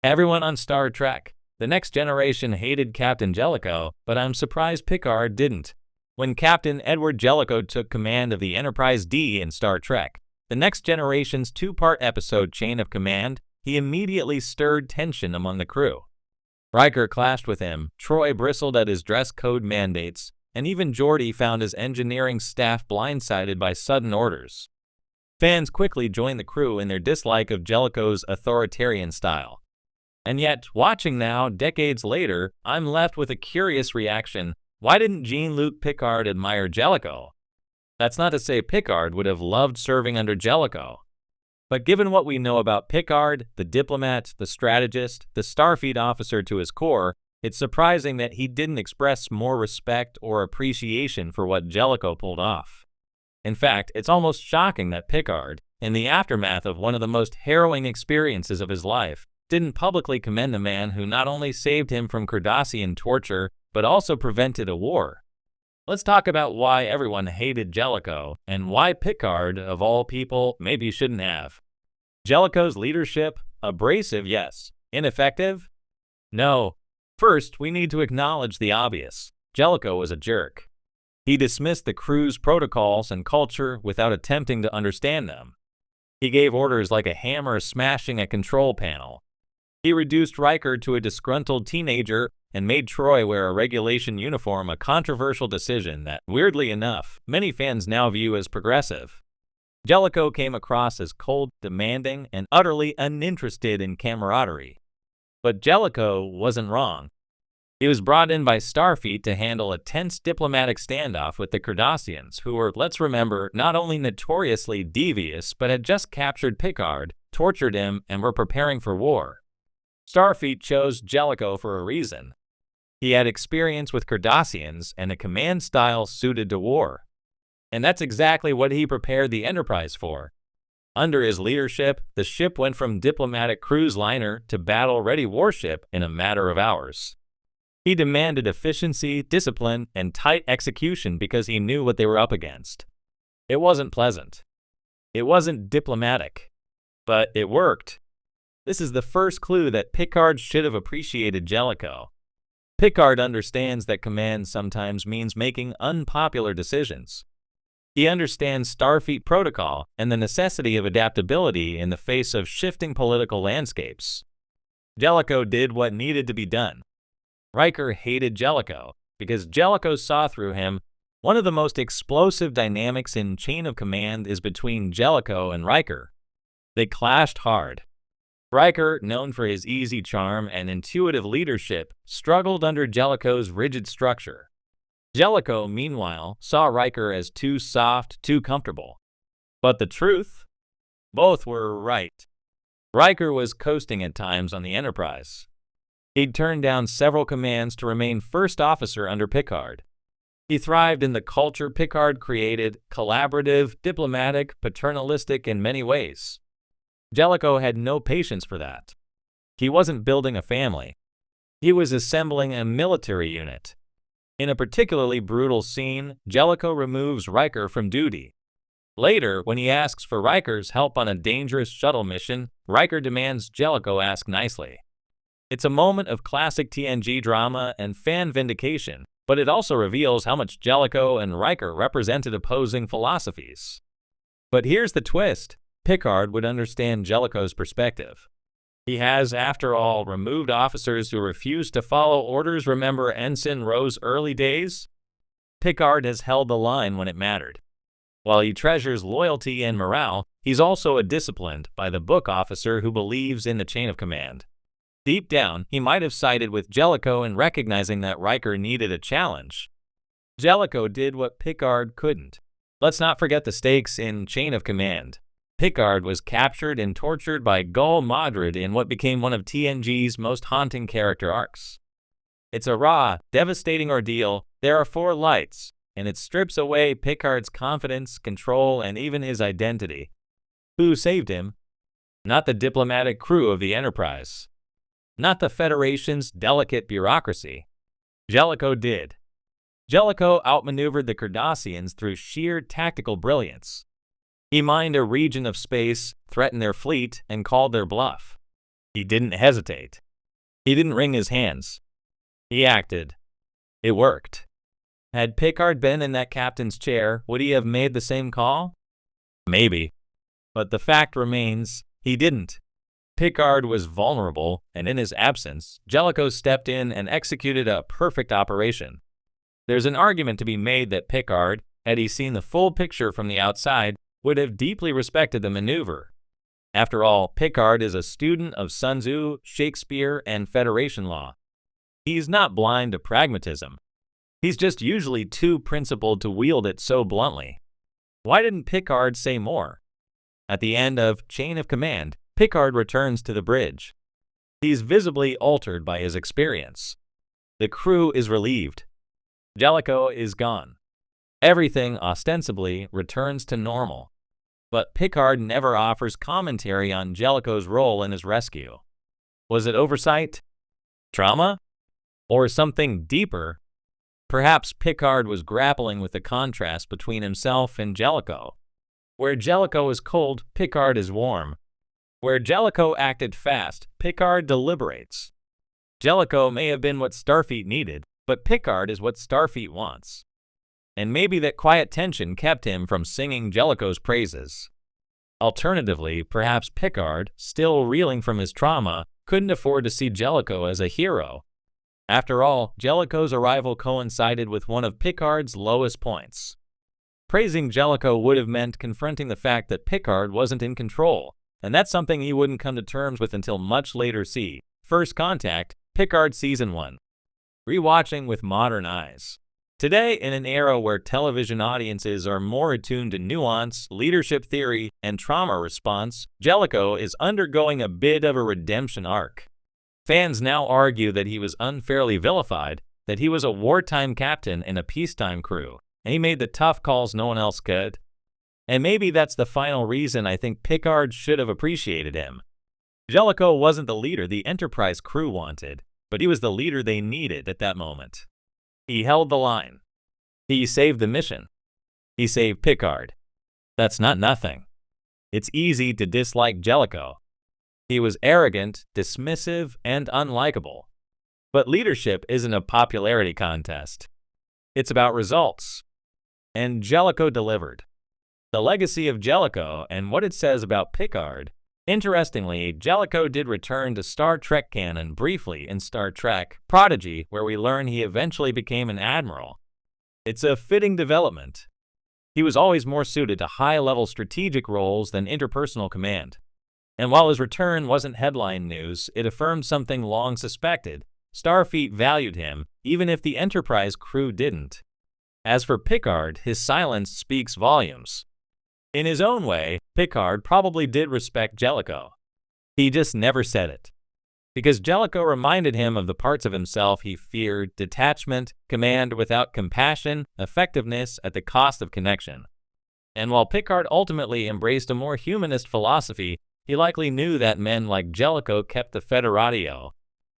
Everyone on Star Trek, The Next Generation hated Captain Jellico, but I'm surprised Picard didn't. When Captain Edward Jellico took command of the Enterprise D in Star Trek, The Next Generation's two-part episode Chain of Command, he immediately stirred tension among the crew. Riker clashed with him, Troy bristled at his dress code mandates, and even Geordi found his engineering staff blindsided by sudden orders. Fans quickly joined the crew in their dislike of Jellico's authoritarian style. And yet, watching now, decades later, I'm left with a curious reaction. Why didn't Jean-Luc Picard admire Jellico? That's not to say Picard would have loved serving under Jellico. But given what we know about Picard, the diplomat, the strategist, the Starfleet officer to his core, it's surprising that he didn't express more respect or appreciation for what Jellico pulled off. In fact, it's almost shocking that Picard, in the aftermath of one of the most harrowing experiences of his life, didn't publicly commend the man who not only saved him from Cardassian torture, but also prevented a war. Let's talk about why everyone hated Jellico, and why Picard, of all people, maybe shouldn't have. Jellico's leadership? Abrasive, yes. Ineffective? No. First, we need to acknowledge the obvious. Jellico was a jerk. He dismissed the crew's protocols and culture without attempting to understand them. He gave orders like a hammer smashing a control panel. He reduced Riker to a disgruntled teenager and made Troy wear a regulation uniform, a controversial decision that, weirdly enough, many fans now view as progressive. Jellico came across as cold, demanding, and utterly uninterested in camaraderie. But Jellico wasn't wrong. He was brought in by Starfleet to handle a tense diplomatic standoff with the Cardassians, who were, let's remember, not only notoriously devious, but had just captured Picard, tortured him, and were preparing for war. Starfleet chose Jellico for a reason. He had experience with Cardassians and a command style suited to war. And that's exactly what he prepared the Enterprise for. Under his leadership, the ship went from diplomatic cruise liner to battle-ready warship in a matter of hours. He demanded efficiency, discipline, and tight execution because he knew what they were up against. It wasn't pleasant. It wasn't diplomatic. But it worked. This is the first clue that Picard should have appreciated Jellico. Picard understands that command sometimes means making unpopular decisions. He understands Starfleet protocol and the necessity of adaptability in the face of shifting political landscapes. Jellico did what needed to be done. Riker hated Jellico because Jellico saw through him. One of the most explosive dynamics in Chain of Command is between Jellico and Riker. They clashed hard. Riker, known for his easy charm and intuitive leadership, struggled under Jellico's rigid structure. Jellico, meanwhile, saw Riker as too soft, too comfortable. But the truth? Both were right. Riker was coasting at times on the Enterprise. He'd turned down several commands to remain first officer under Picard. He thrived in the culture Picard created, collaborative, diplomatic, paternalistic in many ways. Jellico had no patience for that. He wasn't building a family. He was assembling a military unit. In a particularly brutal scene, Jellico removes Riker from duty. Later, when he asks for Riker's help on a dangerous shuttle mission, Riker demands Jellico ask nicely. It's a moment of classic TNG drama and fan vindication, but it also reveals how much Jellico and Riker represented opposing philosophies. But here's the twist. Picard would understand Jellico's perspective. He has, after all, removed officers who refused to follow orders. Remember Ensign Rowe's early days? Picard has held the line when it mattered. While he treasures loyalty and morale, he's also a disciplined, by-the-book officer who believes in the chain of command. Deep down, he might have sided with Jellico in recognizing that Riker needed a challenge. Jellico did what Picard couldn't. Let's not forget the stakes in Chain of Command. Picard was captured and tortured by Gul Madrid in what became one of TNG's most haunting character arcs. It's a raw, devastating ordeal. There are 4 lights, and it strips away Picard's confidence, control, and even his identity. Who saved him? Not the diplomatic crew of the Enterprise. Not the Federation's delicate bureaucracy. Jellico did. Jellico outmaneuvered the Cardassians through sheer tactical brilliance. He mined a region of space, threatened their fleet, and called their bluff. He didn't hesitate. He didn't wring his hands. He acted. It worked. Had Picard been in that captain's chair, would he have made the same call? Maybe. But the fact remains, he didn't. Picard was vulnerable, and in his absence, Jellico stepped in and executed a perfect operation. There's an argument to be made that Picard, had he seen the full picture from the outside, would have deeply respected the maneuver. After all, Picard is a student of Sun Tzu, Shakespeare, and Federation law. He's not blind to pragmatism. He's just usually too principled to wield it so bluntly. Why didn't Picard say more? At the end of Chain of Command, Picard returns to the bridge. He's visibly altered by his experience. The crew is relieved. Jellico is gone. Everything, ostensibly, returns to normal. But Picard never offers commentary on Jellico's role in his rescue. Was it oversight? Trauma? Or something deeper? Perhaps Picard was grappling with the contrast between himself and Jellico. Where Jellico is cold, Picard is warm. Where Jellico acted fast, Picard deliberates. Jellico may have been what Starfleet needed, but Picard is what Starfleet wants. And maybe that quiet tension kept him from singing Jellico's praises. Alternatively, perhaps Picard, still reeling from his trauma, couldn't afford to see Jellico as a hero. After all, Jellico's arrival coincided with one of Picard's lowest points. Praising Jellico would have meant confronting the fact that Picard wasn't in control, and that's something he wouldn't come to terms with until much later. See First Contact, Picard Season 1. Rewatching with modern eyes. Today, in an era where television audiences are more attuned to nuance, leadership theory, and trauma response, Jellico is undergoing a bit of a redemption arc. Fans now argue that he was unfairly vilified, that he was a wartime captain in a peacetime crew, and he made the tough calls no one else could. And maybe that's the final reason I think Picard should have appreciated him. Jellico wasn't the leader the Enterprise crew wanted, but he was the leader they needed at that moment. He held the line. He saved the mission. He saved Picard. That's not nothing. It's easy to dislike Jellico. He was arrogant, dismissive, and unlikable. But leadership isn't a popularity contest. It's about results. And Jellico delivered. The legacy of Jellico and what it says about Picard. Interestingly, Jellico did return to Star Trek canon briefly in Star Trek Prodigy, where we learn he eventually became an admiral. It's a fitting development. He was always more suited to high-level strategic roles than interpersonal command. And while his return wasn't headline news, it affirmed something long suspected. Starfleet valued him, even if the Enterprise crew didn't. As for Picard, his silence speaks volumes. In his own way, Picard probably did respect Jellico. He just never said it. Because Jellico reminded him of the parts of himself he feared: detachment, command without compassion, effectiveness at the cost of connection. And while Picard ultimately embraced a more humanist philosophy, he likely knew that men like Jellico kept the Federatio